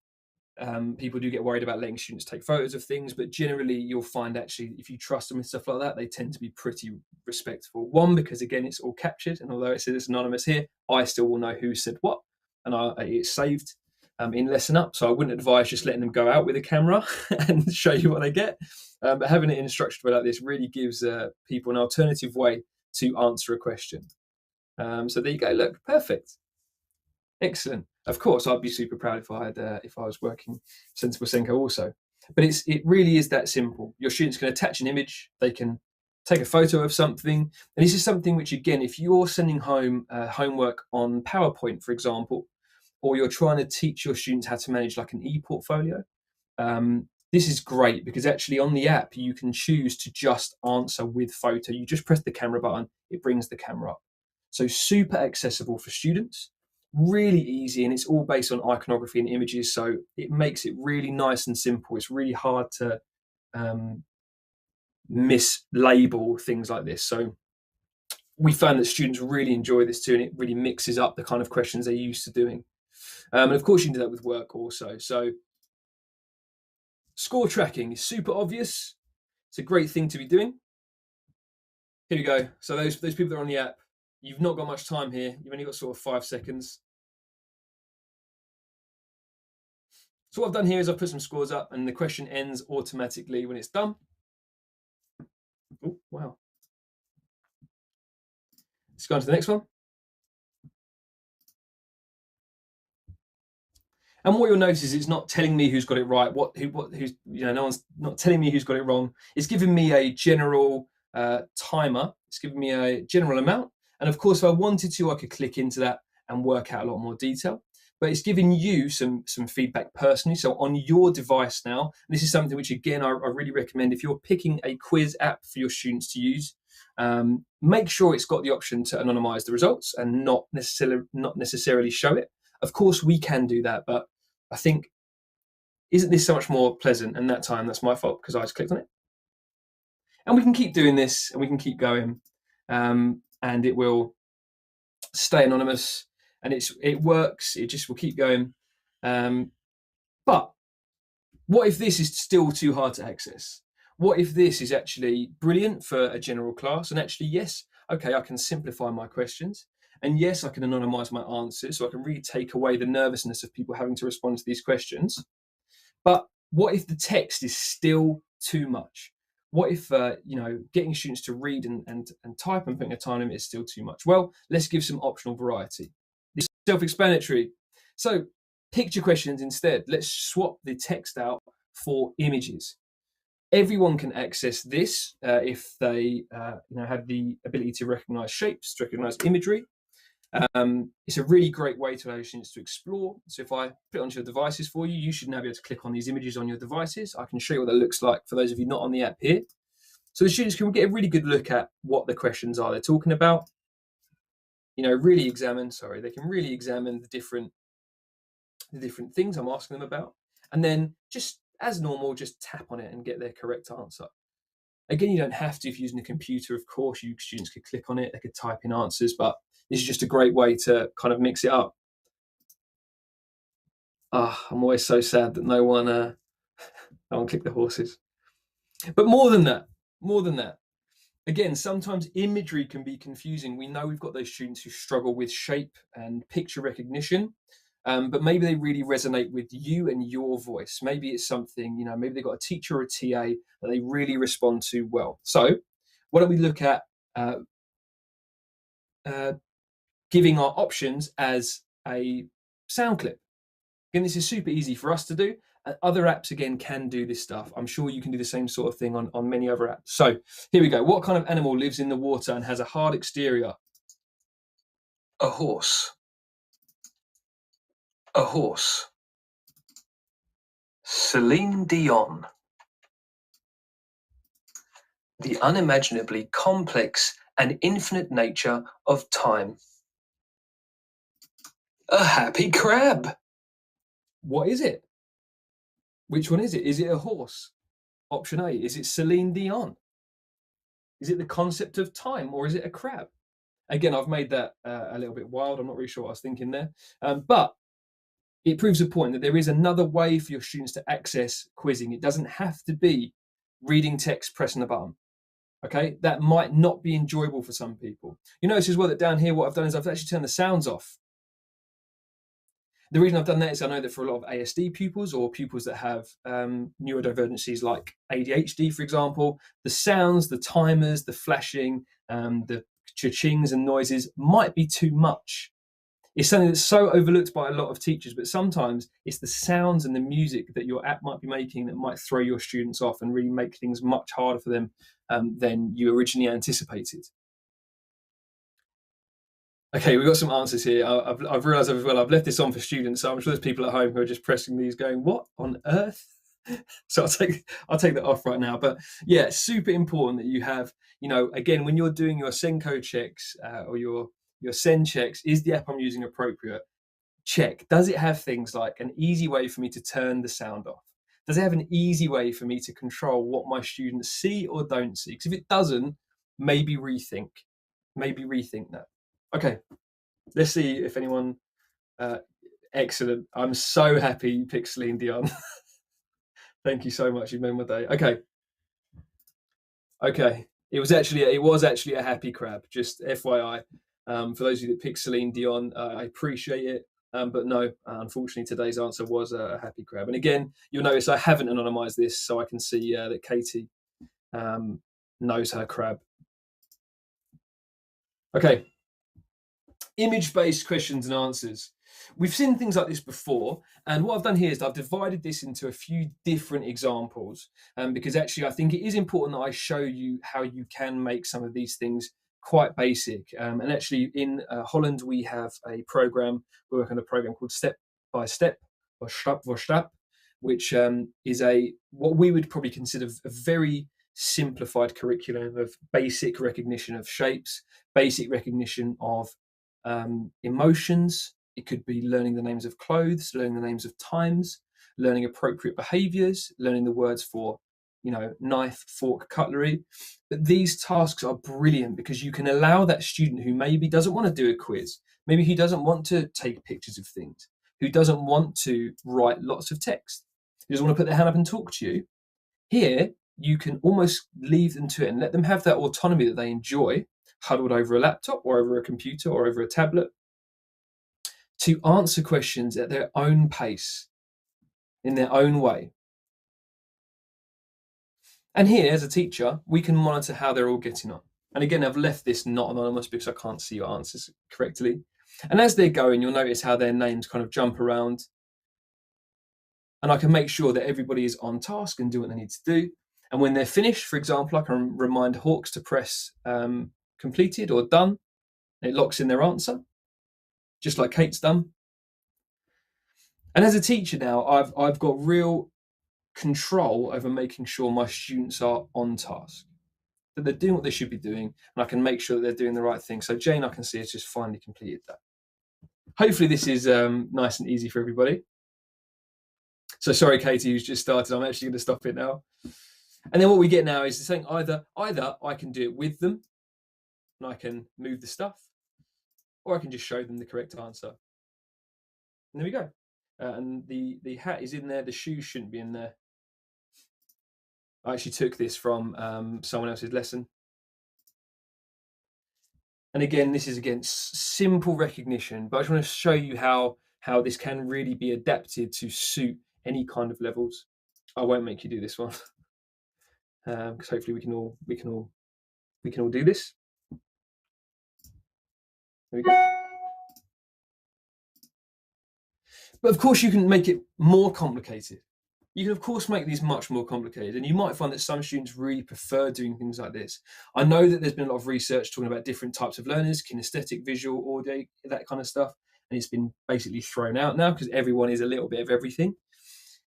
people do get worried about letting students take photos of things, but generally you'll find actually if you trust them with stuff like that, they tend to be pretty respectful. One, because again, it's all captured, and although it says it's anonymous here, I still will know who said what, and it's saved in LessonUp, so I wouldn't advise just letting them go out with a camera and show you what they get. But having it in a structured way like this really gives people an alternative way to answer a question. So there you go. Look, perfect. Excellent. Of course, I'd be super proud if I was working Sensible SENCO also. But it really is that simple. Your students can attach an image, they can take a photo of something, and this is something which, again, if you're sending home homework on PowerPoint, for example, or you're trying to teach your students how to manage like an e-portfolio, this is great because actually on the app you can choose to just answer with photo. You just press the camera button, it brings the camera up. So super accessible for students. Really easy, and it's all based on iconography and images, so it makes it really nice and simple. It's really hard to mislabel things like this. So we found that students really enjoy this too, and it really mixes up the kind of questions they're used to doing. And of course you can do that with work also. So score tracking is super obvious. It's a great thing to be doing. Here we go. So those people that are on the app, you've not got much time here. You've only got sort of 5 seconds. So what I've done here is I've put some scores up, and the question ends automatically when it's done. Oh, wow. Let's go on to the next one. And what you'll notice is it's not telling me who's got it right, who's, you know, no one's not telling me who's got it wrong. It's giving me a general timer. It's giving me a general amount. And of course, if I wanted to, I could click into that and work out a lot more detail. But it's giving you some feedback personally. So on your device now, and this is something which, again, I really recommend if you're picking a quiz app for your students to use, make sure it's got the option to anonymize the results and not necessarily show it. Of course, we can do that, but I think, isn't this so much more pleasant? And that time, that's my fault because I just clicked on it. And we can keep doing this, and we can keep going, and it will stay anonymous, and it works. It just will keep going. But what if this is still too hard to access? What if this is actually brilliant for a general class? And actually, yes, okay, I can simplify my questions. And yes, I can anonymize my answers, so I can really take away the nervousness of people having to respond to these questions. But what if the text is still too much? What if getting students to read and type and putting a time limit is still too much? Well, let's give some optional variety. This is self-explanatory. So picture questions instead. Let's swap the text out for images. Everyone can access this if they have the ability to recognize shapes, to recognize imagery. It's a really great way to allow your students to explore. So if I put it onto your devices for you, you should now be able to click on these images on your devices. I can show you what that looks like for those of you not on the app here. So the students can get a really good look at what the questions are they're talking about. They can really examine the different things I'm asking them about. And then just as normal, just tap on it and get their correct answer. Again, you don't have to if you're using a computer. Of course, students could click on it, they could type in answers, but this is just a great way to kind of mix it up. I'm always so sad that no one clicked the horses. But more than that, again, sometimes imagery can be confusing. We know we've got those students who struggle with shape and picture recognition, but maybe they really resonate with you and your voice. Maybe it's something, maybe they've got a teacher or a TA that they really respond to well. So why don't we look at giving our options as a sound clip. Again, this is super easy for us to do. Other apps, again, can do this stuff. I'm sure you can do the same sort of thing on many other apps. So here we go. What kind of animal lives in the water and has a hard exterior? A horse. A horse. Celine Dion. The unimaginably complex and infinite nature of time. A happy crab. What is it? Which one is it? Is it a horse? Option A. Is it Celine Dion? Is it the concept of time, or is it a crab? Again, I've made that a little bit wild. I'm not really sure what I was thinking there. But it proves a point that there is another way for your students to access quizzing. It doesn't have to be reading text, pressing a button. Okay, that might not be enjoyable for some people. You notice as well that down here, what I've done is I've actually turned the sounds off. The reason I've done that is I know that for a lot of ASD pupils or pupils that have neurodivergencies like ADHD, for example, the sounds, the timers, the flashing, the cha-chings and noises might be too much. It's something that's so overlooked by a lot of teachers, but sometimes it's the sounds and the music that your app might be making that might throw your students off and really make things much harder for them than you originally anticipated. Okay, we've got some answers here. I've realised as well, I've left this on for students, so I'm sure there's people at home who are just pressing these going, what on earth? So I'll take that off right now. But yeah, super important that you have, again, when you're doing your SENCO checks or your SEN checks, is the app I'm using appropriate? Check. Does it have things like an easy way for me to turn the sound off? Does it have an easy way for me to control what my students see or don't see? Because if it doesn't, maybe rethink that. Okay, let's see if anyone. Excellent. I'm so happy you picked Celine Dion. Thank you so much. You've made my day. Okay. It was actually a happy crab. Just FYI, for those of you that picked Celine Dion, I appreciate it. But no, unfortunately, today's answer was a happy crab. And again, you'll notice I haven't anonymized this, so I can see that Katie knows her crab. Okay. Image-based questions and answers. We've seen things like this before, and what I've done here is I've divided this into a few different examples, because actually I think it is important that I show you how you can make some of these things quite basic. And actually in Holland we have a program, we work on a program called Step by Step, or Stap voor Stap, which is what we would probably consider a very simplified curriculum of basic recognition of shapes, basic recognition of emotions. It could be learning the names of clothes, learning the names of times, learning appropriate behaviors, learning the words for, knife, fork, cutlery. But these tasks are brilliant because you can allow that student who maybe doesn't want to do a quiz, maybe who doesn't want to take pictures of things, who doesn't want to write lots of text, who doesn't want to put their hand up and talk to you. Here, you can almost leave them to it and let them have that autonomy that they enjoy, huddled over a laptop or over a computer or over a tablet, to answer questions at their own pace, in their own way. And here, as a teacher, we can monitor how they're all getting on. And again, I've left this not anonymous because I can't see your answers correctly. And as they're going, you'll notice how their names kind of jump around. And I can make sure that everybody is on task and do what they need to do. And when they're finished, for example, I can remind Hawks to press completed or done. It locks in their answer, just like Kate's done. And as a teacher now, I've got real control over making sure my students are on task, that they're doing what they should be doing, and I can make sure that they're doing the right thing. So Jane, I can see, has just finally completed that. Hopefully this is nice and easy for everybody. So sorry, Katie, who's just started. I'm actually going to stop it now. And then what we get now is saying either I can do it with them, and I can move the stuff, or I can just show them the correct answer. And there we go. And the hat is in there. The shoes shouldn't be in there. I actually took this from someone else's lesson. And again, this is simple recognition, but I just want to show you how this can really be adapted to suit any kind of levels. I won't make you do this one, because hopefully we can all do this. There we go. But of course, you can make it more complicated. You can, of course, make these much more complicated, and you might find that some students really prefer doing things like this. I know that there's been a lot of research talking about different types of learners, kinesthetic, visual, audio, that kind of stuff, and it's been basically thrown out now because everyone is a little bit of everything.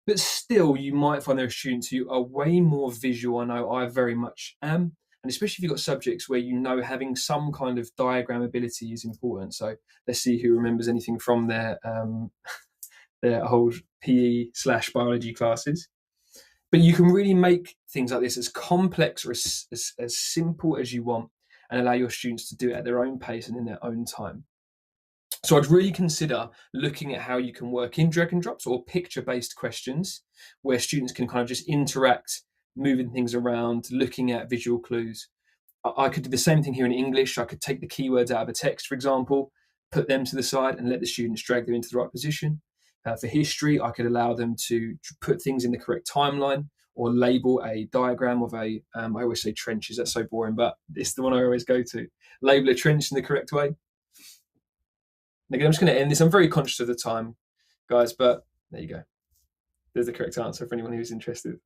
But still, you might find there are students who are way more visual. I know I very much am, and especially if you've got subjects where you know having some kind of diagram ability is important. So let's see who remembers anything from their old PE/biology classes. But you can really make things like this as complex or as simple as you want, and allow your students to do it at their own pace and in their own time. So I'd really consider looking at how you can work in drag and drops or picture-based questions where students can kind of just interact, moving things around, looking at visual clues. I could do the same thing here in English. I could take the keywords out of a text, for example, put them to the side and let the students drag them into the right position. For history, I could allow them to put things in the correct timeline or label a diagram of I always say trenches, that's so boring, but it's the one I always go to. Label a trench in the correct way. And again, I'm just going to end this. I'm very conscious of the time, guys, but there you go. There's the correct answer for anyone who's interested.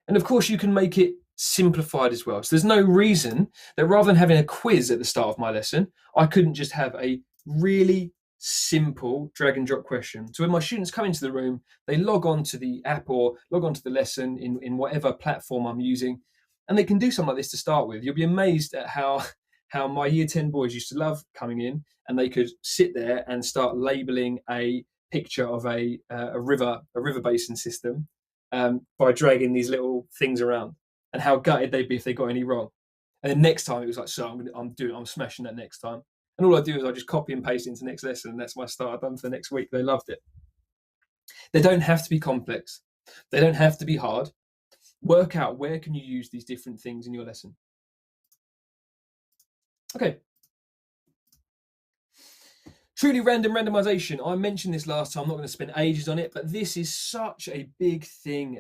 And of course, you can make it simplified as well. So there's no reason that rather than having a quiz at the start of my lesson, I couldn't just have a really simple drag and drop question. So when my students come into the room, they log on to the app or log on to the lesson in whatever platform I'm using, and they can do something like this to start with. You'll be amazed at how my year 10 boys used to love coming in, and they could sit there and start labeling a picture of a river basin system by dragging these little things around, and how gutted they'd be if they got any wrong. And then next time it was like, so I'm smashing that next time. And all I do is I just copy and paste it into the next lesson, and that's my start done for the next week. They loved it. They don't have to be complex. They don't have to be hard. Work out where can you use these different things in your lesson. Okay. Truly random randomization. I mentioned this last time. I'm not going to spend ages on it, but this is such a big thing.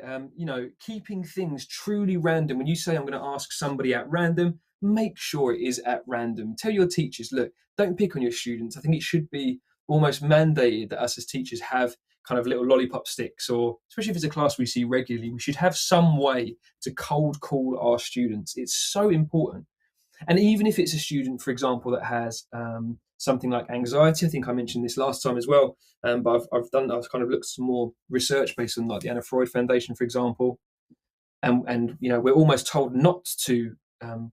Keeping things truly random. When you say I'm going to ask somebody at random, make sure it is at random. Tell your teachers, look, don't pick on your students. I think it should be almost mandated that us as teachers have kind of little lollipop sticks, or especially if it's a class we see regularly, we should have some way to cold call our students. It's so important. And even if it's a student, for example, that has something like anxiety, I think I mentioned this last time as well, but I've kind of looked at some more research based on like the Anna Freud Foundation, for example, and we're almost told not to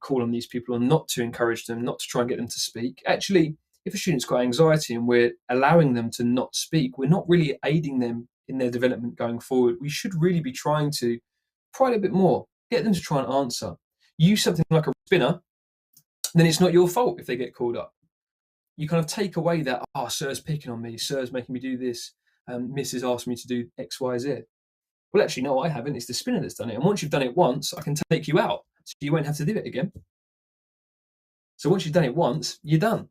call on these people, or not to encourage them, not to try and get them to speak. Actually, if a student's got anxiety and we're allowing them to not speak, we're not really aiding them in their development going forward. We should really be trying to pry a bit more, get them to try and answer. Use something like a spinner, then it's not your fault if they get called up. You kind of take away that, sir's picking on me, sir's making me do this, Mrs. asked me to do X, Y, Z. Well, actually, no, I haven't. It's the spinner that's done it. And once you've done it once, I can take you out, so you won't have to do it again. So once you've done it once, you're done.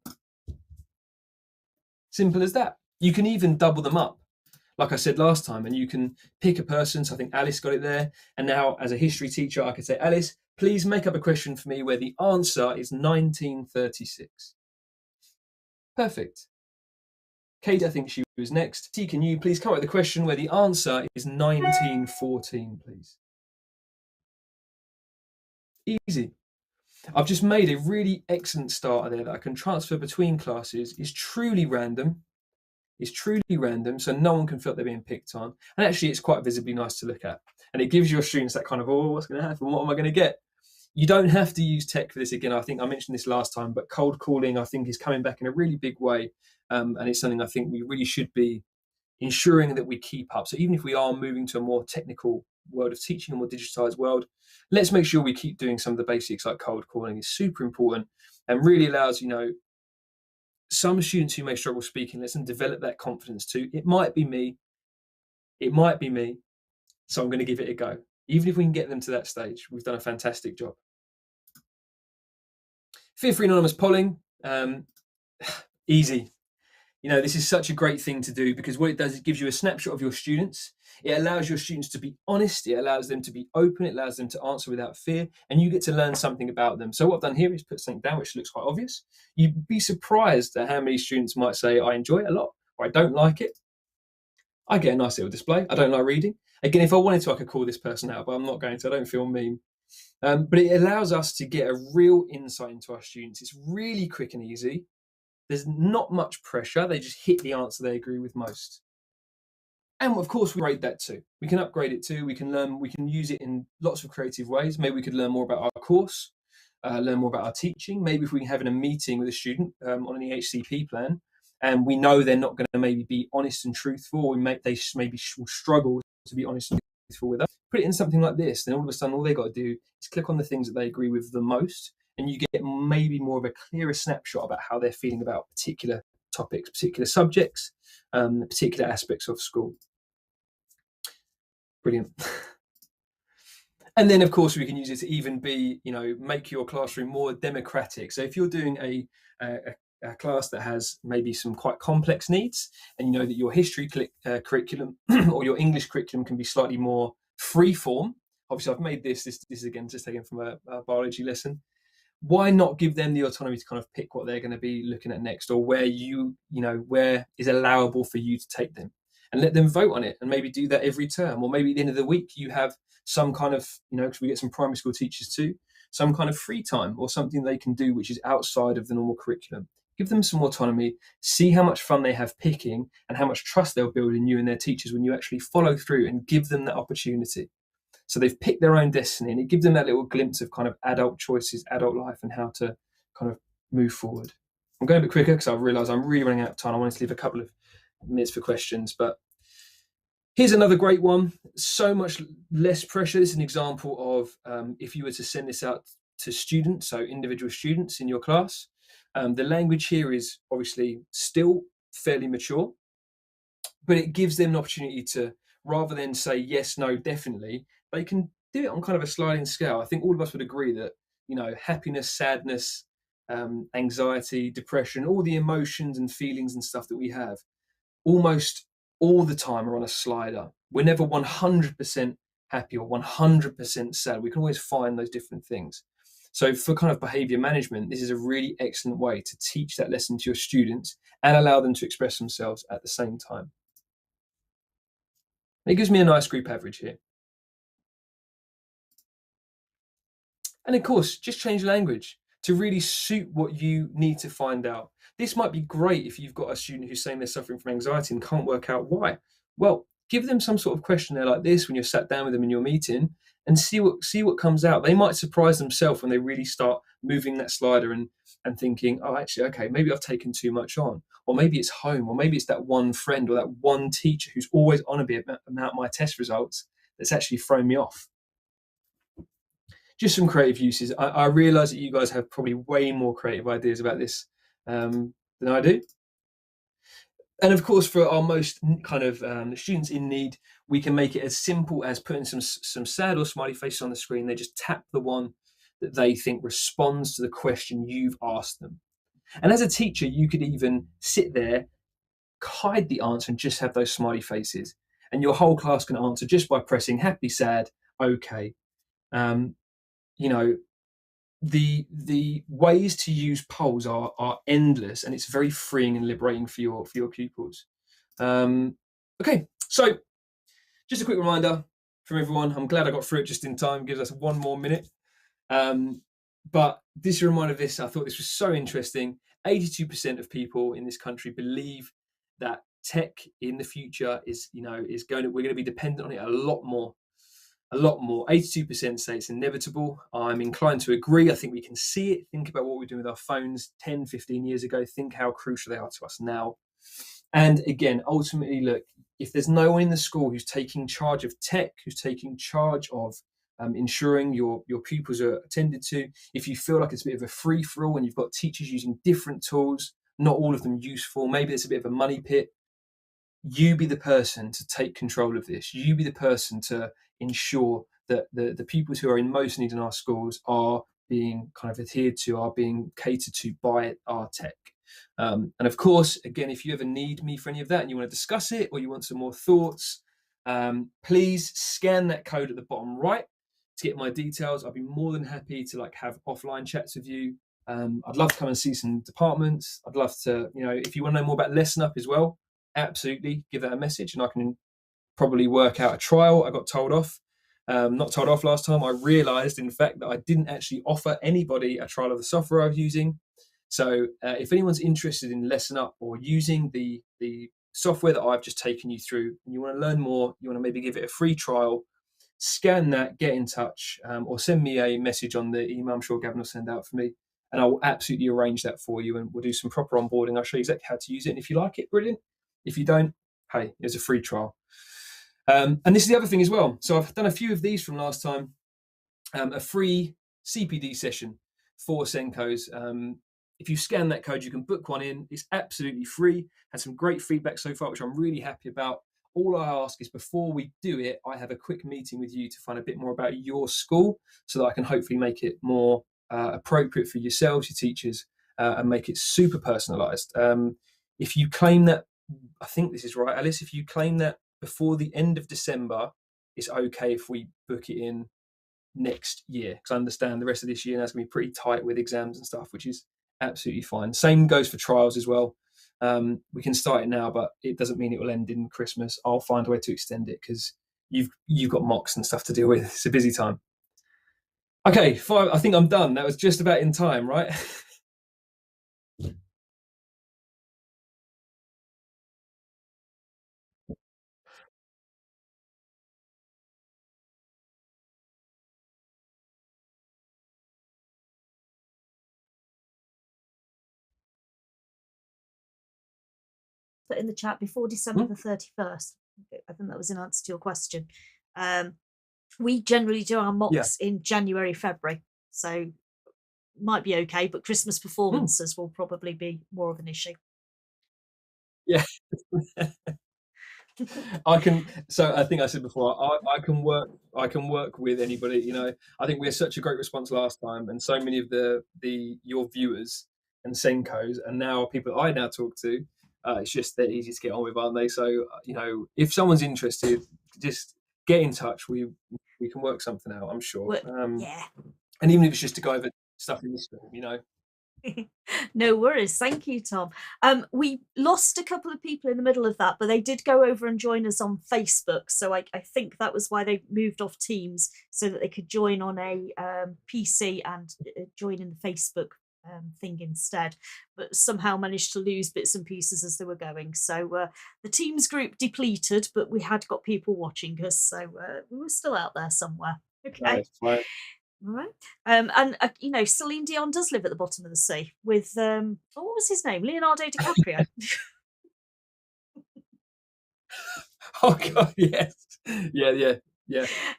Simple as that. You can even double them up, like I said last time, and you can pick a person. So I think Alice got it there. And now, as a history teacher, I could say, Alice, please make up a question for me where the answer is 1936. Perfect. Kate, I think she was next. T, can you please come up with a question where the answer is 1914, please? Easy. I've just made a really excellent starter there that I can transfer between classes. It's truly random. So no one can feel they're being picked on. And actually, it's quite visibly nice to look at. And it gives your students that kind of, what's going to happen? What am I going to get? You don't have to use tech for this. Again, I think I mentioned this last time, but cold calling, I think, is coming back in a really big way. And it's something I think we really should be ensuring that we keep up. So even if we are moving to a more technical world of teaching, a more digitized world, let's make sure we keep doing some of the basics, like cold calling is super important and really allows, some students who may struggle speaking, let them develop that confidence too. It might be me. So I'm going to give it a go. Even if we can get them to that stage, we've done a fantastic job. Fear free anonymous polling, easy. This is such a great thing to do, because what it does, it gives you a snapshot of your students. It allows your students to be honest. It allows them to be open. It allows them to answer without fear, and you get to learn something about them. So what I've done here is put something down which looks quite obvious. You'd be surprised at how many students might say, I enjoy it a lot, or I don't like it, I get a nice little display. I don't like reading. Again, if I wanted to, I could call this person out, but I'm not going to. I don't feel mean. But it allows us to get a real insight into our students. It's really quick and easy. There's not much pressure. They just hit the answer they agree with most. And of course, we rate that too. We can upgrade it too. We can learn. We can use it in lots of creative ways. Maybe we could learn more about our course, learn more about our teaching. Maybe if we can have a meeting with a student on an EHCP plan, and we know they're not going to maybe be honest and truthful, or they maybe will struggle to be honest and truthful with us. Put it in something like this, then all of a sudden, all they've got to do is click on the things that they agree with the most, and you get maybe more of a clearer snapshot about how they're feeling about particular topics, particular subjects, particular aspects of school. Brilliant. And then, of course, we can use it to even be, make your classroom more democratic. So if you're doing a class that has maybe some quite complex needs, and you know that your history curriculum or your English curriculum can be slightly more free form. Obviously, I've made this is again just taken from a biology lesson. Why not give them the autonomy to kind of pick what they're going to be looking at next, or where where is allowable for you to take them, and let them vote on it, and maybe do that every term, or maybe at the end of the week you have some kind of, because we get some primary school teachers too, some kind of free time or something they can do which is outside of the normal curriculum. Give them some autonomy, see how much fun they have picking and how much trust they'll build in you and their teachers when you actually follow through and give them that opportunity. So they've picked their own destiny, and it gives them that little glimpse of kind of adult choices, adult life, and how to kind of move forward. I'm going a bit quicker because I realise I'm really running out of time. I wanted to leave a couple of minutes for questions, but here's another great one. So much less pressure. This is an example of if you were to send this out to students, so individual students in your class. The language here is obviously still fairly mature, but it gives them an opportunity to, rather than say yes, no, definitely, they can do it on kind of a sliding scale. I think all of us would agree that, happiness, sadness, anxiety, depression, all the emotions and feelings and stuff that we have, almost all the time are on a slider. We're never 100% happy or 100% sad. We can always find those different things. So for kind of behavior management, this is a really excellent way to teach that lesson to your students and allow them to express themselves at the same time. It gives me a nice group average here. And of course, just change language to really suit what you need to find out. This might be great if you've got a student who's saying they're suffering from anxiety and can't work out why. Well, give them some sort of questionnaire like this when you're sat down with them in your meeting, and see what comes out. They might surprise themselves when they really start moving that slider and thinking, oh, actually, okay, maybe I've taken too much on, or maybe it's home, or maybe it's that one friend or that one teacher who's always on about my test results that's actually thrown me off. Just some creative uses. I realise that you guys have probably way more creative ideas about this than I do. And of course, for our most kind of students in need, we can make it as simple as putting some sad or smiley faces on the screen. They just tap the one that they think responds to the question you've asked them. And as a teacher, you could even sit there, hide the answer, and just have those smiley faces. And your whole class can answer just by pressing happy, sad, okay. The ways to use polls are endless, and it's very freeing and liberating for your pupils. Okay, so just a quick reminder from everyone. I'm glad I got through it just in time. Gives us one more minute. But this is a reminder of this. I thought this was so interesting. 82% of people in this country believe that tech in the future we're going to be dependent on it a lot more. 82% say it's inevitable. I'm inclined to agree. I think we can see it. Think about what we're doing with our phones 10, 15 years ago. Think how crucial they are to us now. And again, ultimately, look, if there's no one in the school who's taking charge of tech, who's taking charge of ensuring your pupils are attended to, if you feel like it's a bit of a free-for-all and you've got teachers using different tools, not all of them useful, maybe it's a bit of a money pit, you be the person to take control of this. You be the person to ensure that the pupils who are in most need in our schools are being kind of adhered to, are being catered to by our tech. And of course, again, if you ever need me for any of that and you want to discuss it or you want some more thoughts, please scan that code at the bottom right to get my details. I'll be more than happy to have offline chats with you. I'd love to come and see some departments. I'd love to, if you want to know more about LessonUp as well, absolutely give that a message, and I can probably work out a trial. I got told off. Not told off last time. I realised, in fact, that I didn't actually offer anybody a trial of the software I was using. So if anyone's interested in LessonUp or using the software that I've just taken you through, and you want to learn more, you want to maybe give it a free trial, scan that, get in touch, or send me a message on the email I'm sure Gavin will send out for me, and I will absolutely arrange that for you, and we'll do some proper onboarding. I'll show you exactly how to use it, and if you like it, brilliant. If you don't, hey, it's a free trial. And this is the other thing as well. So I've done a few of these from last time. A free CPD session for SENCOs. If you scan that code, you can book one in. It's absolutely free. Had some great feedback so far, which I'm really happy about. All I ask is before we do it, I have a quick meeting with you to find a bit more about your school so that I can hopefully make it more appropriate for yourselves, your teachers, and make it super personalised. If you claim that, I think this is right, Alice, if you claim that before the end of December, it's okay if we book it in next year, because I understand the rest of this year is going to be pretty tight with exams and stuff, which is absolutely fine. Same goes for trials as well. We can start it now, but it doesn't mean it will end in Christmas. I'll find a way to extend it because you've got mocks and stuff to deal with. It's a busy time. Okay, 5. I think I'm done. That was just about in time, right? Put in the chat before December the 31st. I think that was in answer to your question. We generally do our mocks in January, February, so might be okay, but Christmas performances will probably be more of an issue. Yeah. I think I said before, I can work with anybody. You know, I think we had such a great response last time, and so many of your viewers and SENCOs, and now people I now talk to, it's just they're easy to get on with, aren't they? So you know, if someone's interested, just get in touch. We can work something out, I'm sure. Yeah. And even if it's just to go over stuff in this room, you know. No worries. Thank you, Tom. We lost a couple of people in the middle of that, but they did go over and join us on Facebook. So I think that was why they moved off Teams, so that they could join on a PC and join in the Facebook thing instead, but somehow managed to lose bits and pieces as they were going. So the Teams group depleted, but we had got people watching us, so we were still out there somewhere. Okay. Right. All right. And you know, Celine Dion does live at the bottom of the sea with what was his name? Leonardo DiCaprio. Oh God, yes. Yeah.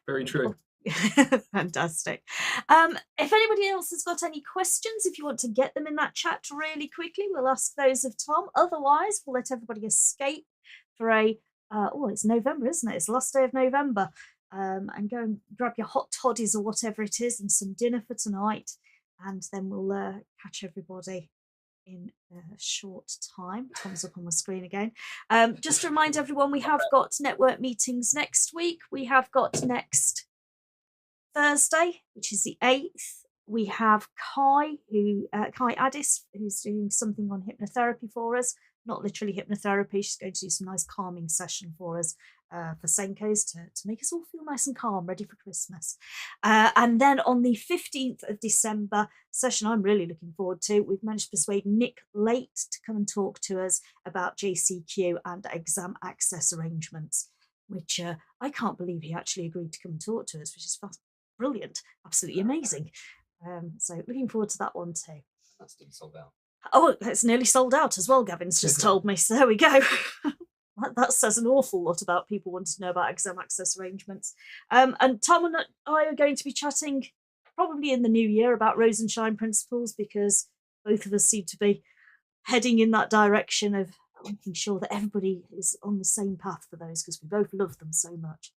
Very true. Fantastic. If anybody else has got any questions, if you want to get them in that chat really quickly, we'll ask those of Tom. Otherwise, we'll let everybody escape for a it's November, isn't it? It's the last day of November. And go and grab your hot toddies or whatever it is and some dinner for tonight, and then we'll catch everybody in a short time. Tom's up on the screen again. Just to remind everyone, we have got network meetings next week. We have got next Thursday, which is the 8th. We have Kai Addis, who's doing something on hypnotherapy for us. Not literally hypnotherapy. She's going to do some nice calming session for us. For SENCOs to make us all feel nice and calm, ready for Christmas. And then on the 15th of December session, I'm really looking forward to, we've managed to persuade Nick Late to come and talk to us about JCQ and exam access arrangements, which I can't believe he actually agreed to come and talk to us, which is brilliant, absolutely amazing. So looking forward to that one too. That's been sold out. Oh, it's nearly sold out as well, Gavin's just told me, so there we go. That says an awful lot about people wanting to know about exam access arrangements. And Tom and I are going to be chatting probably in the new year about Rose and Shine principles, because both of us seem to be heading in that direction of making sure that everybody is on the same path for those, because we both love them so much.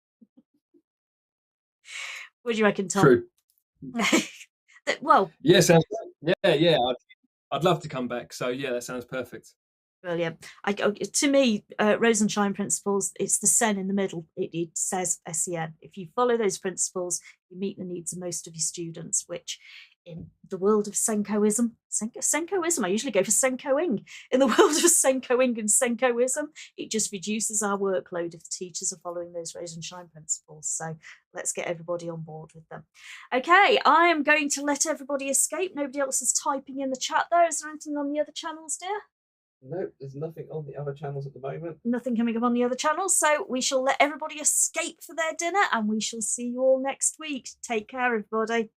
What do you reckon, Tom? True. Well, yeah, sounds great. Yeah. I'd love to come back. So yeah, that sounds perfect. Brilliant. To me, Rose and Shine principles, it's the SEN in the middle. It says SEN. If you follow those principles, you meet the needs of most of your students, which in the world of SENCOism, SENCOism, I usually go for SENCOing. In the world of SENCOing and SENCOism, it just reduces our workload if the teachers are following those raise and shine principles. So let's get everybody on board with them. Okay, I am going to let everybody escape. Nobody else is typing in the chat there. Is there anything on the other channels, dear? No, there's nothing on the other channels at the moment. Nothing coming up on the other channels. So we shall let everybody escape for their dinner, and we shall see you all next week. Take care, everybody.